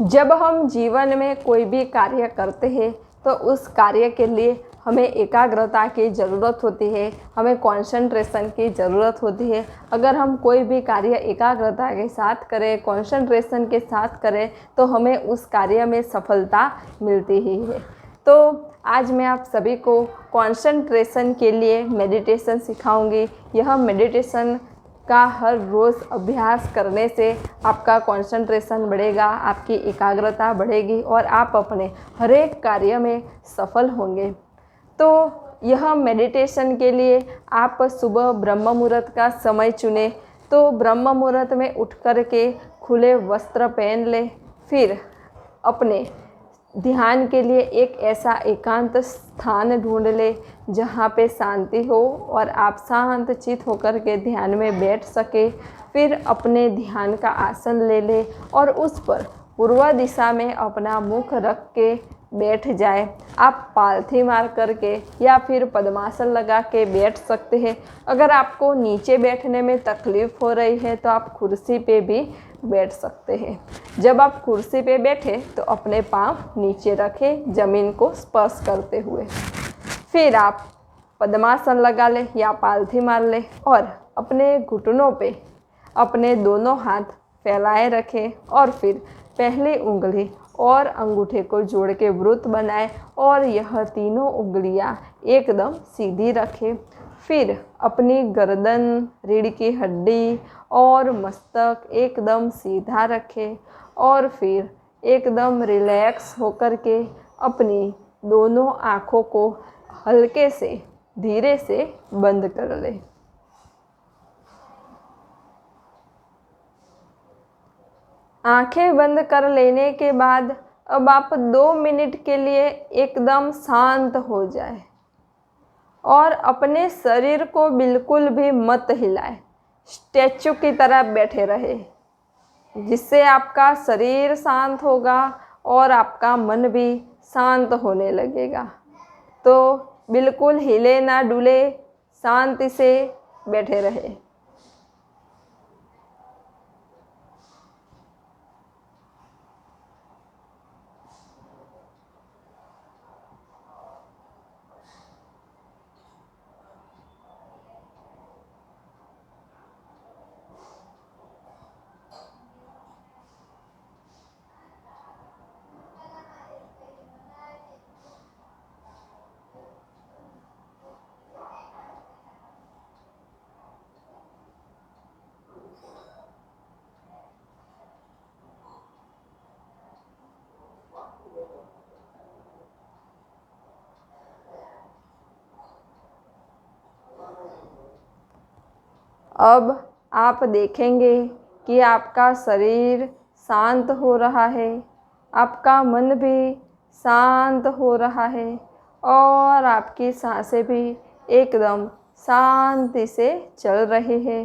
जब हम जीवन में कोई भी कार्य करते हैं तो उस कार्य के लिए हमें एकाग्रता की ज़रूरत होती है, हमें कंसंट्रेशन की ज़रूरत होती है। अगर हम कोई भी कार्य एकाग्रता के साथ करें, कंसंट्रेशन के साथ करें तो हमें उस कार्य में सफलता मिलती ही है। तो आज मैं आप सभी को कंसंट्रेशन के लिए मेडिटेशन सिखाऊंगी। यह मेडिटेशन का हर रोज़ अभ्यास करने से आपका कंसंट्रेशन बढ़ेगा, आपकी एकाग्रता बढ़ेगी और आप अपने हर एक कार्य में सफल होंगे। तो यह मेडिटेशन के लिए आप सुबह ब्रह्म मुहूर्त का समय चुनें। तो ब्रह्म मुहूर्त में उठ कर के खुले वस्त्र पहन लें। फिर अपने ध्यान के लिए एक ऐसा एकांत स्थान ढूंढ ले जहाँ पे शांति हो और आप शांत चित होकर के ध्यान में बैठ सके। फिर अपने ध्यान का आसन ले ले और उस पर पूर्व दिशा में अपना मुख रख के बैठ जाए। आप पालथी मार करके या फिर पद्मासन लगा के बैठ सकते हैं। अगर आपको नीचे बैठने में तकलीफ़ हो रही है तो आप कुर्सी पे भी बैठ सकते हैं। जब आप कुर्सी पे बैठे तो अपने पाँव नीचे रखें ज़मीन को स्पर्श करते हुए। फिर आप पद्मासन लगा लें या पालथी मार लें और अपने घुटनों पे अपने दोनों हाथ फैलाए रखें और फिर पहली उंगली और अंगूठे को जोड़ के वृत्त बनाएं और यह तीनों उंगलियां एकदम सीधी रखें। फिर अपनी गर्दन, रीढ़ की हड्डी और मस्तक एकदम सीधा रखें और फिर एकदम रिलैक्स होकर के अपनी दोनों आँखों को हल्के से धीरे से बंद कर लें। आंखें बंद कर लेने के बाद अब आप 2 मिनट के लिए एकदम शांत हो जाए और अपने शरीर को बिल्कुल भी मत हिलाएं। स्टैचू की तरह बैठे रहे, जिससे आपका शरीर शांत होगा और आपका मन भी शांत होने लगेगा। तो बिल्कुल हिले ना डुले, शांति से बैठे रहे। अब आप देखेंगे कि आपका शरीर शांत हो रहा है, आपका मन भी शांत हो रहा है और आपकी सांसें भी एकदम शांति से चल रही है।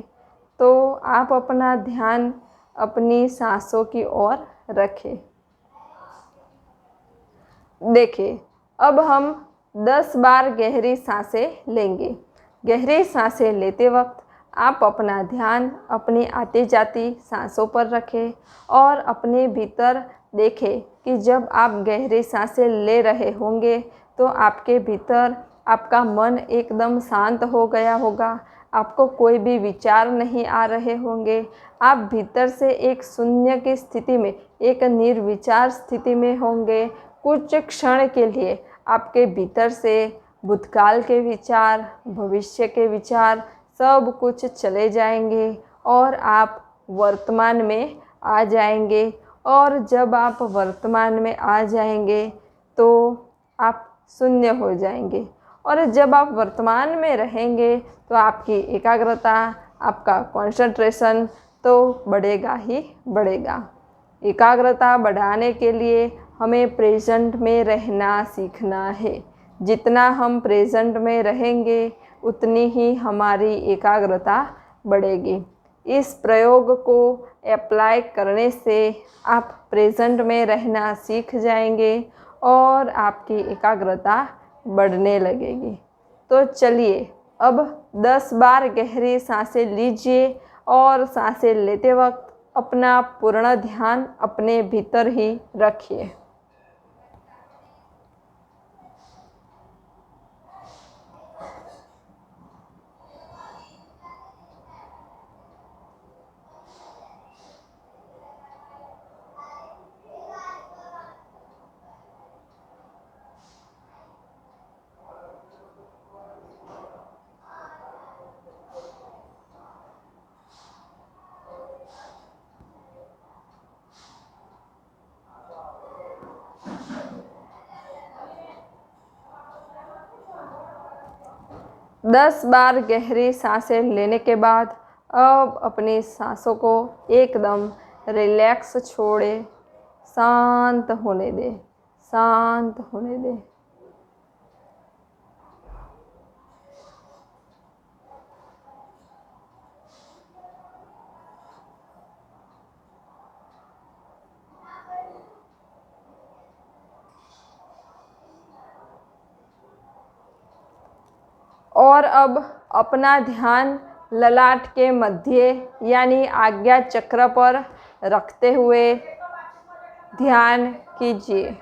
तो आप अपना ध्यान अपनी सांसों की ओर रखें। देखिए, अब हम 10 बार गहरी सांसें लेंगे। गहरी सांसें लेते वक्त आप अपना ध्यान अपनी आती जाती सांसों पर रखें और अपने भीतर देखें कि जब आप गहरी सांसें ले रहे होंगे तो आपके भीतर आपका मन एकदम शांत हो गया होगा, आपको कोई भी विचार नहीं आ रहे होंगे। आप भीतर से एक शून्य की स्थिति में, एक निर्विचार स्थिति में होंगे। कुछ क्षण के लिए आपके भीतर से भूतकाल के विचार, भविष्य के विचार सब कुछ चले जाएंगे और आप वर्तमान में आ जाएंगे। और जब आप वर्तमान में आ जाएंगे तो आप शून्य हो जाएंगे और जब आप वर्तमान में रहेंगे तो आपकी एकाग्रता, आपका कंसंट्रेशन तो बढ़ेगा ही बढ़ेगा। एकाग्रता बढ़ाने के लिए हमें प्रेजेंट में रहना सीखना है। जितना हम प्रेजेंट में रहेंगे उतनी ही हमारी एकाग्रता बढ़ेगी। इस प्रयोग को अप्लाई करने से आप प्रेजेंट में रहना सीख जाएंगे और आपकी एकाग्रता बढ़ने लगेगी। तो चलिए अब 10 बार गहरी सांसें लीजिए और सांसें लेते वक्त अपना पूर्ण ध्यान अपने भीतर ही रखिए। दस बार गहरी सांसें लेने के बाद अब अपनी सांसों को एकदम रिलैक्स छोड़े, शांत होने दें, शांत होने दें। और अब अपना ध्यान ललाट के मध्य यानी आज्ञा चक्र पर रखते हुए ध्यान कीजिए।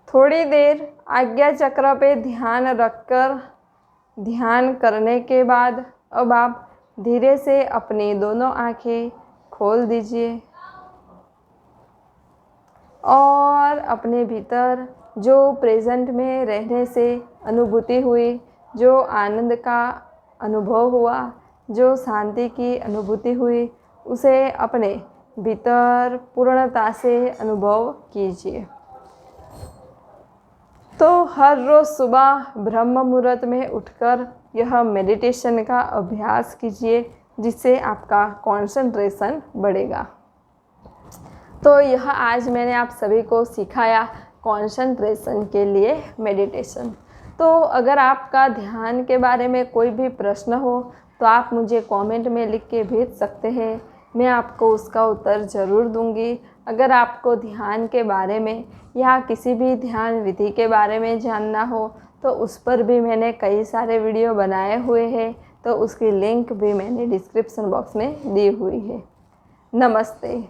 थोड़ी देर आज्ञा चक्र पे ध्यान रखकर ध्यान करने के बाद अब आप धीरे से अपनी दोनों आंखें खोल दीजिए और अपने भीतर जो प्रेजेंट में रहने से अनुभूति हुई, जो आनंद का अनुभव हुआ, जो शांति की अनुभूति हुई, उसे अपने भीतर पूर्णता से अनुभव कीजिए। तो हर रोज़ सुबह ब्रह्म मुहूर्त में उठकर यह मेडिटेशन का अभ्यास कीजिए, जिससे आपका कंसंट्रेशन बढ़ेगा। तो यह आज मैंने आप सभी को सिखाया कंसंट्रेशन के लिए मेडिटेशन। तो अगर आपका ध्यान के बारे में कोई भी प्रश्न हो तो आप मुझे कमेंट में लिख के भेज सकते हैं, मैं आपको उसका उत्तर ज़रूर दूंगी। अगर आपको ध्यान के बारे में या किसी भी ध्यान विधि के बारे में जानना हो तो उस पर भी मैंने कई सारे वीडियो बनाए हुए हैं, तो उसकी लिंक भी मैंने डिस्क्रिप्शन बॉक्स में दी हुई है। नमस्ते।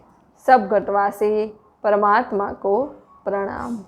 सब घटवासी परमात्मा को प्रणाम।